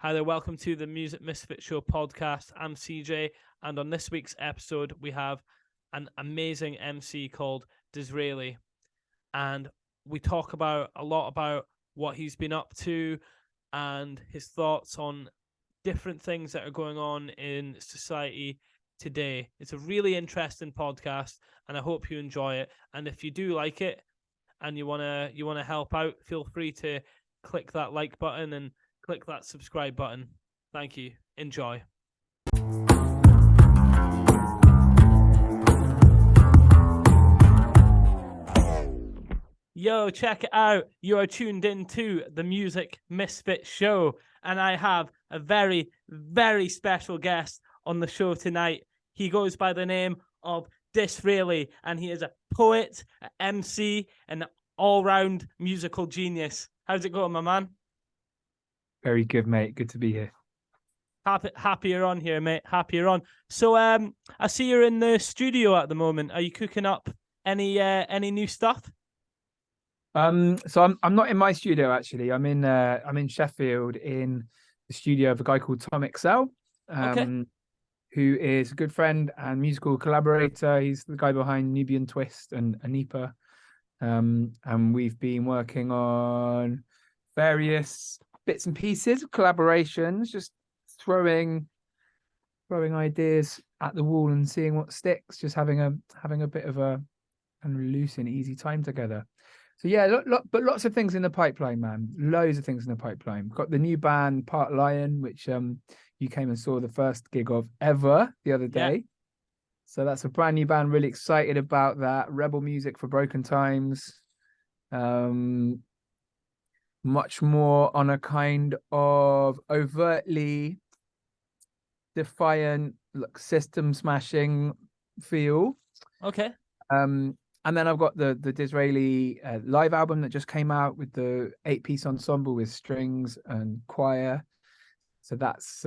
Hi there, welcome to the Music Misfit Show podcast. I'm CJ, and on this week's episode, we have an amazing MC called Dizraeli, and we talk a lot about what he's been up to and his thoughts on different things that are going on in society today. It's a really interesting podcast, and I hope you enjoy it. And if you do like it and you wanna help out, feel free to click that like button and click that subscribe button. Thank you. Enjoy. Yo, check it out. You are tuned in to the Music Misfit Show, and I have a very, very special guest on the show tonight. He goes by the name of Dizraeli, and he is a poet, an MC, and an all-round musical genius. How's it going, my man? Very good, mate. Good to be here. Happy you're on here, mate. Happy you're on. So, I see you're in the studio at the moment. Are you cooking up any new stuff? So I'm not in my studio actually. I'm in Sheffield in the studio of a guy called Tom Excel, Okay. who is a good friend and musical collaborator. He's the guy behind Nubian Twist and Anipa, and we've been working on various bits and pieces, collaborations, just throwing ideas at the wall and seeing what sticks. Just having a bit of a loose and easy time together. So yeah, but lots of things in the pipeline, man. Loads of things in the pipeline. Got the new band Part Lion, which you came and saw the first gig of ever the other day. Yeah. So that's a brand new band. Really excited about that. Rebel music for broken times. Much more on a kind of overtly defiant, system smashing feel. Okay. And then I've got the Dizraeli live album that just came out with the 8-piece ensemble with strings and choir. So that's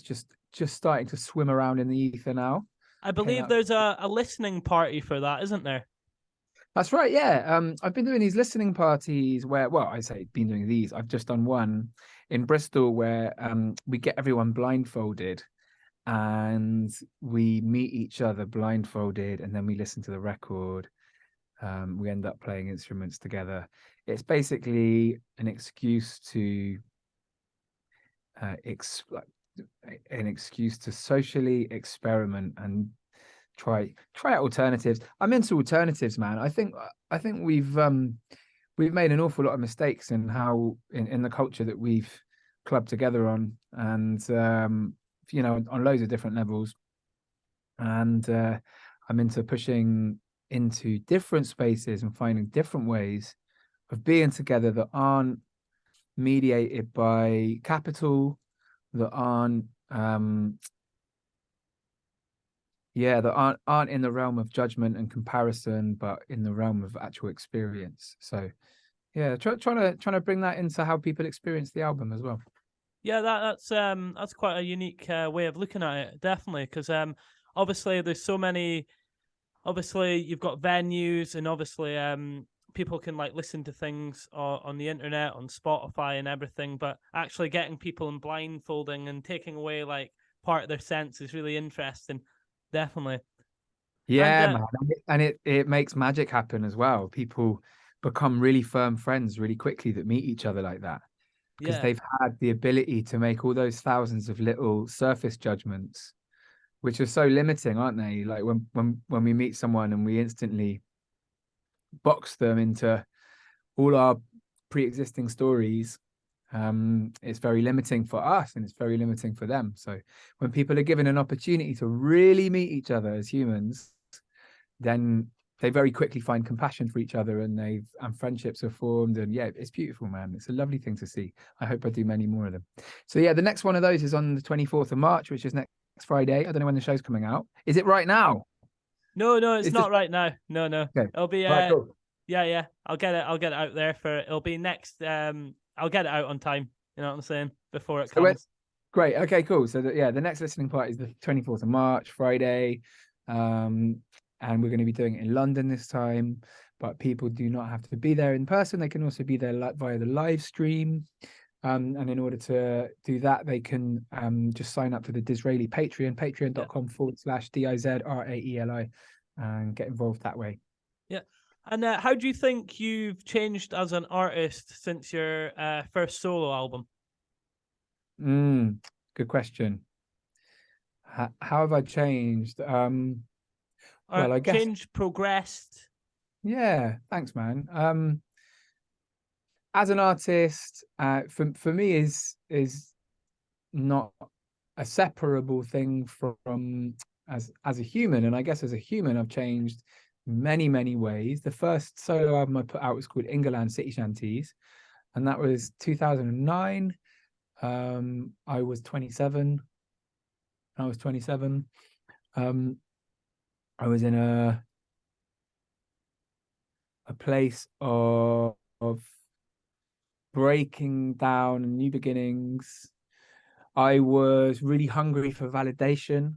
just starting to swim around in the ether now. I believe there's a listening party for that, isn't there? That's right, yeah. I've been doing these listening parties where, well, I say been doing these. I've just done one in Bristol where we get everyone blindfolded and we meet each other blindfolded, and then we listen to the record. We end up playing instruments together. It's basically an excuse to socially experiment and try out alternatives. I'm into alternatives, man. I think we've made an awful lot of mistakes in how in the culture that we've clubbed together on, and on loads of different levels. And I'm into pushing into different spaces and finding different ways of being together that aren't mediated by capital, that aren't that aren't in the realm of judgment and comparison, but in the realm of actual experience. So yeah, trying to bring that into how people experience the album as well. Yeah, that's quite a unique way of looking at it, definitely, because obviously there's so many. Obviously, you've got venues, and obviously people can like listen to things on the internet, on Spotify, and everything. But actually getting people in blindfolding and taking away like part of their sense is really interesting, definitely. Yeah, And man, and it makes magic happen as well. People become really firm friends really quickly that meet each other like that, because yeah, they've had the ability to make all those thousands of little surface judgments, which are so limiting, aren't they? Like when we meet someone and we instantly box them into all our pre-existing stories, it's very limiting for us and it's very limiting for them. So when people are given an opportunity to really meet each other as humans, then they very quickly find compassion for each other, and friendships are formed. And yeah, it's beautiful, man. It's a lovely thing to see. I hope I do many more of them. So yeah, the next one of those is on the 24th of March, which is next Friday. I don't know when the show's coming out. Is it right now? no, it's not right now. No. Okay. It'll be Right, cool. yeah. I'll get it out there for. It'll be next. I'll get it out on time. You know what I'm saying? Before it comes. Great. Okay, cool. So the next listening party is the 24th of March, Friday. And we're going to be doing it in London this time, but people do not have to be there in person. They can also be there via the live stream. And in order to do that, they can just sign up to the Dizraeli Patreon, patreon.com/DIZRAELI, and get involved that way. Yeah. And how do you think you've changed as an artist since your first solo album? Good question. How have I changed? Or Well, I guess, changed, progressed? yeah, thanks, man. As an artist, for me is not a separable thing from as a human. And I guess as a human, I've changed many ways. The first solo album I put out was called Ingerland City Shanties, and that was 2009. I was 27. I was 27. I was in a place of breaking down and new beginnings. I was really hungry for validation.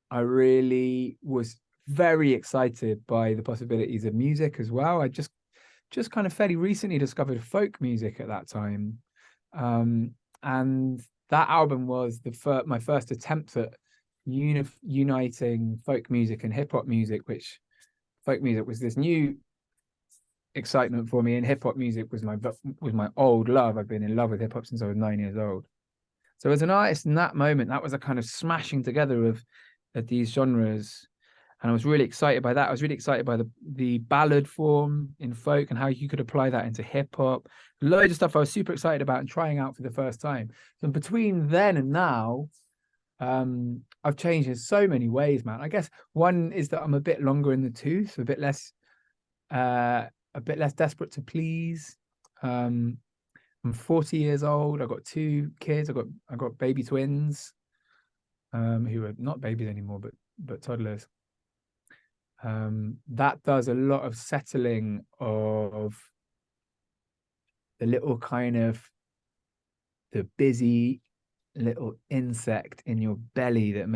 I really was very excited by the possibilities of music as well. I just kind of fairly recently discovered folk music at that time. And that album was my first attempt at uniting folk music and hip hop music, which folk music was this new excitement for me, and hip hop music was my old love. I've been in love with hip hop since I was 9 years old. So as an artist in that moment, that was a kind of smashing together of these genres, and I was really excited by that. I was really excited by the ballad form in folk and how you could apply that into hip hop. Loads of stuff I was super excited about and trying out for the first time. So between then and now, I've changed in so many ways, man. I guess one is that I'm a bit longer in the tooth, a bit less desperate to please. I'm 40 years old. I've got 2 kids. I got baby twins, who are not babies anymore, but toddlers. That does a lot of settling of the little kind of the busy little insect in your belly that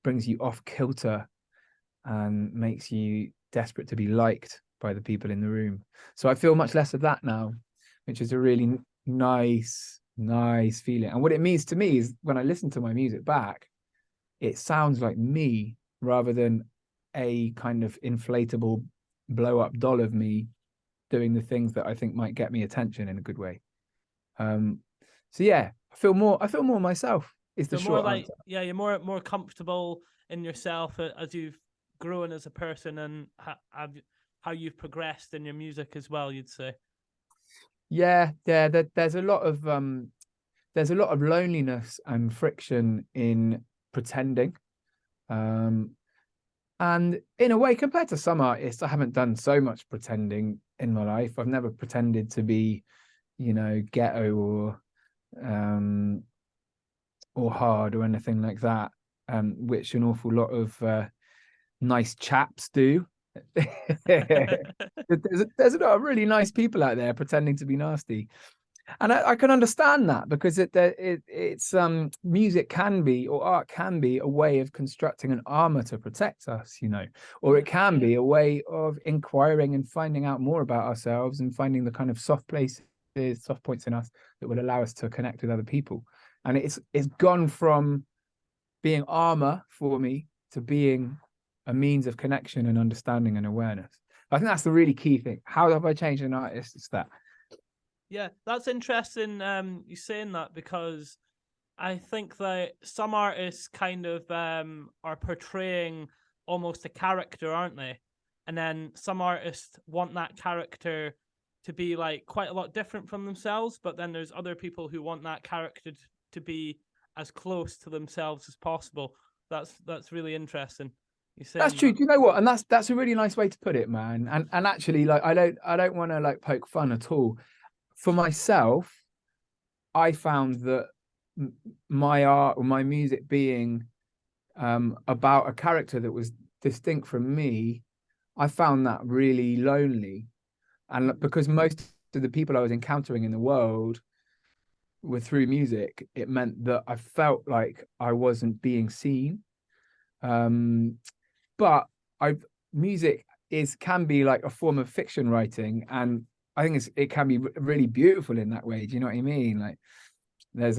brings you off kilter and makes you desperate to be liked by the people in the room. So I feel much less of that now, which is a really nice feeling. And what it means to me is when I listen to my music back, it sounds like me rather than a kind of inflatable blow up doll of me doing the things that I think might get me attention in a good way. So yeah, I feel more myself is the short answer. Yeah, you're more comfortable in yourself as you've grown as a person, and how you've progressed in your music as well, you'd say. Yeah, there's a lot of loneliness and friction in pretending. And in a way, compared to some artists, I haven't done so much pretending in my life. I've never pretended to be, ghetto or hard or anything like that, which an awful lot of nice chaps do. There's a lot of really nice people out there pretending to be nasty, and I can understand that, because it's music can be, or art can be, a way of constructing an armor to protect us, or it can be a way of inquiring and finding out more about ourselves and finding the kind of soft points in us that will allow us to connect with other people. And it's gone from being armor for me to being a means of connection and understanding and awareness. I think that's the really key thing. How have I changed an artist? It's that. Yeah, that's interesting. You saying that, because I think that some artists kind of are portraying almost a character, aren't they? And then some artists want that character to be like quite a lot different from themselves, but then there's other people who want that character to be as close to themselves as possible. That's really interesting. That's true. Do you know what? And that's a really nice way to put it, man. And actually, like, I don't want to like poke fun at all. For myself, I found that my art or my music being about a character that was distinct from me, I found that really lonely. And because most of the people I was encountering in the world were through music, it meant that I felt like I wasn't being seen. But music can be like a form of fiction writing, and I think it can be really beautiful in that way. Do you know what I mean? Like there's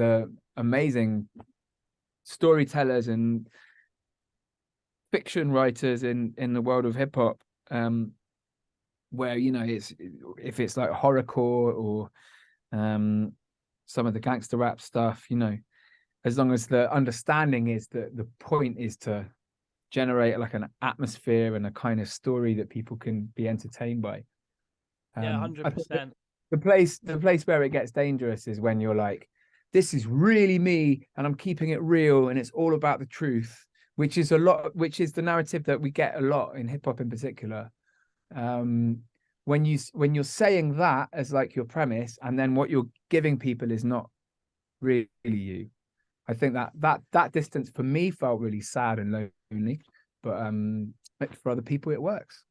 amazing storytellers and fiction writers in the world of hip hop, where it's if it's like horrorcore or some of the gangster rap stuff, as long as the understanding is that the point is to generate like an atmosphere and a kind of story that people can be entertained by. Yeah, I think 100%. the place where it gets dangerous is when you're like, this is really me and I'm keeping it real and it's all about the truth, which is the narrative that we get a lot in hip hop in particular. When you're saying that as like your premise, and then what you're giving people is not really you. I think that distance for me felt really sad and lonely, but for other people it works.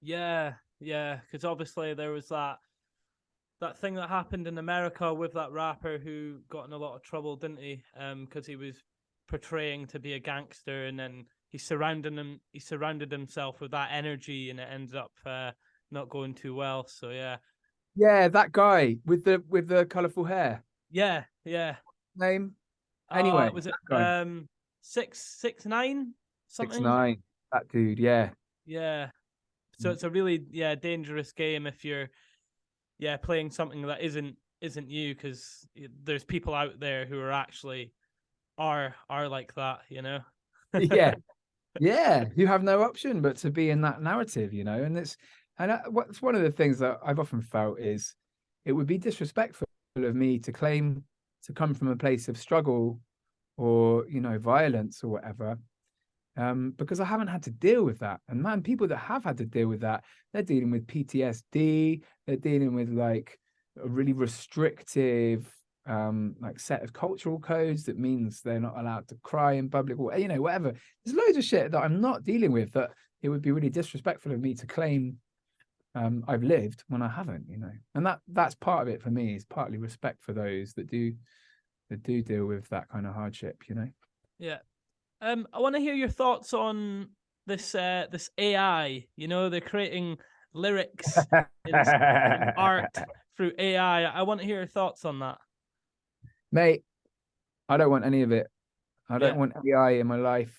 Yeah, because obviously there was that thing that happened in America with that rapper who got in a lot of trouble, didn't he? Because he was portraying to be a gangster, and then he surrounded himself with that energy, and it ended up not going too well. So Yeah, that guy with the colorful hair. yeah. Name? Anyway, Was it that guy. 6ix9ine Six something? nine. That dude, yeah. Yeah. So it's a really dangerous game if you're playing something that isn't you, because there's people out there who are actually are like that, Yeah. Yeah, you have no option but to be in that narrative, what's one of the things that I've often felt is it would be disrespectful of me to claim to come from a place of struggle or violence or whatever, because I haven't had to deal with that. And man, people that have had to deal with that, they're dealing with PTSD, they're dealing with like a really restrictive like set of cultural codes that means they're not allowed to cry in public, or whatever. There's loads of shit that I'm not dealing with that it would be really disrespectful of me to claim I've lived when I haven't, and that's part of it for me, is partly respect for those that do deal with that kind of hardship. Yeah. I want to hear your thoughts on this AI. They're creating lyrics and art through AI. I want to hear your thoughts on that. Mate, I don't want any of it. I Yeah. don't want AI in my life.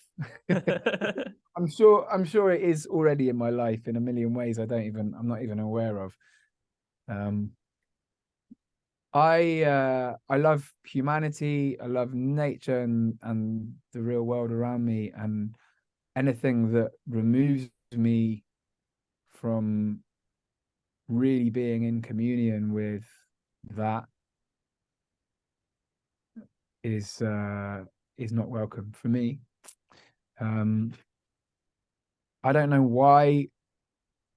I'm sure it is already in my life in a million ways I'm not even aware of. I love humanity, I love nature and the real world around me, and anything that removes me from really being in communion with that is not welcome for me. I don't know why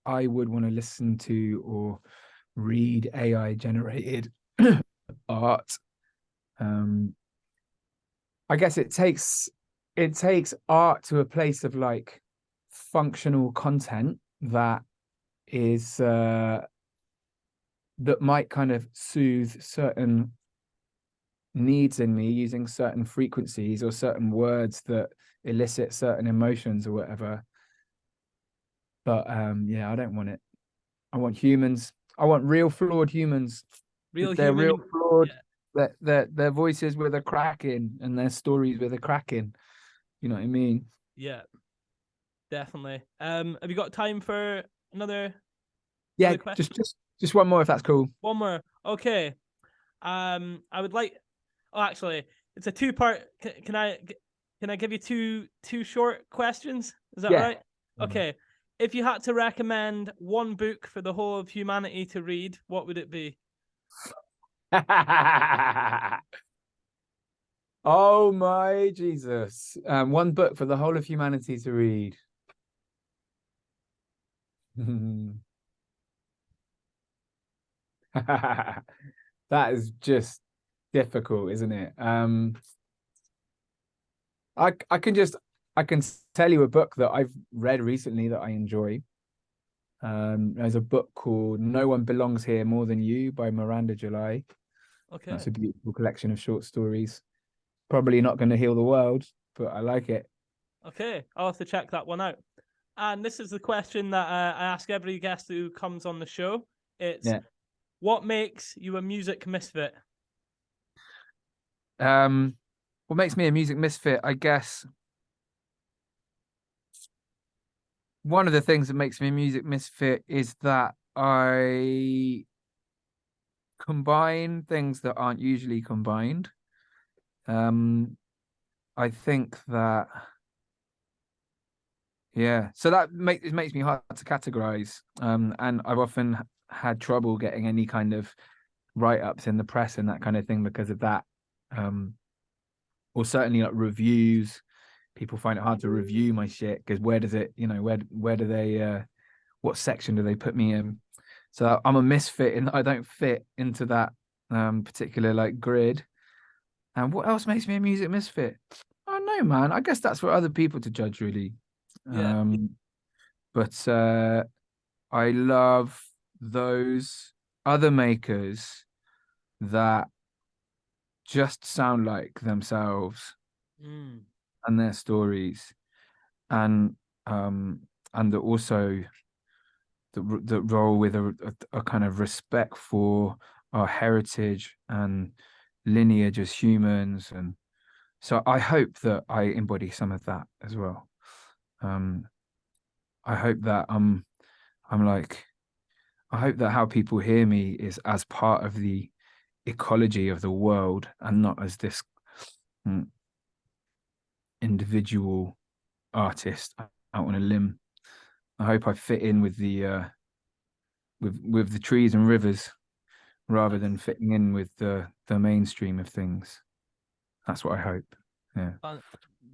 I would want to listen to or read AI generated art. I guess it takes art to a place of like functional content that is that might kind of soothe certain needs in me using certain frequencies or certain words that elicit certain emotions or whatever. But yeah, I don't want it. I want humans. I want real flawed humans Real with their real human. flawed, Yeah. their voices with a crack in and their stories with a crack in. You know what I mean? Yeah, definitely. Have you got time for another Yeah, question? just one more if that's cool. One more. Okay. I would like. Oh, actually, it's a two-part. Can I give you two short questions? Is that Yeah. right? Okay. If you had to recommend one book for the whole of humanity to read, what would it be? Oh my Jesus. One book for the whole of humanity to read. That is just difficult, isn't it? I can tell you a book that I've read recently that I enjoy. There's a book called No One Belongs Here More Than You by Miranda July. Okay. That's a beautiful collection of short stories. Probably not going to heal the world, but I like it. Okay. I'll have to check that one out. And this is the question that I ask every guest who comes on the show. It's Yeah. what makes you a music misfit? What makes me a music misfit? I guess one of the things that makes me a music misfit is that I combine things that aren't usually combined. I think that, yeah, so it makes me hard to categorize. And I've often had trouble getting any kind of write-ups in the press and that kind of thing because of that. Or certainly like reviews. People find it hard to review my shit because where does it, where do they, what section do they put me in? So I'm a misfit in that I don't fit into that particular like grid. And what else makes me a music misfit? I don't know, man. I guess that's for other people to judge, really. Yeah. But I love those other makers that just sound like themselves Mm. and their stories, and um, and also the role with a kind of respect for our heritage and lineage as humans. And so I hope that I embody some of that as well. I hope that I'm like, I hope that how people hear me is as part of the ecology of the world and not as this individual artist out on a limb. I hope I fit in with the with the trees and rivers rather than fitting in with the mainstream of things. That's what I hope. Yeah.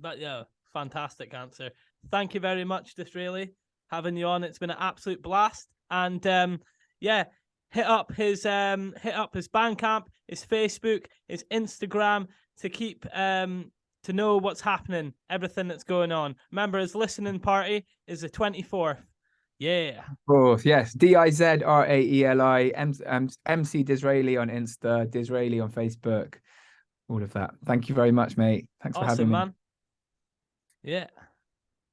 But yeah, fantastic answer. Thank you very much, Dizraeli, having you on. It's been an absolute blast. And yeah, hit up his Bandcamp, his Facebook, his Instagram to keep to know what's happening, everything that's going on. Remember, his listening party is the 24th. Yeah. Of course, yes. Dizraeli, MC Dizraeli on Insta, Dizraeli on Facebook, all of that. Thank you very much, mate. Thanks for having Awesome, me. man. Yeah.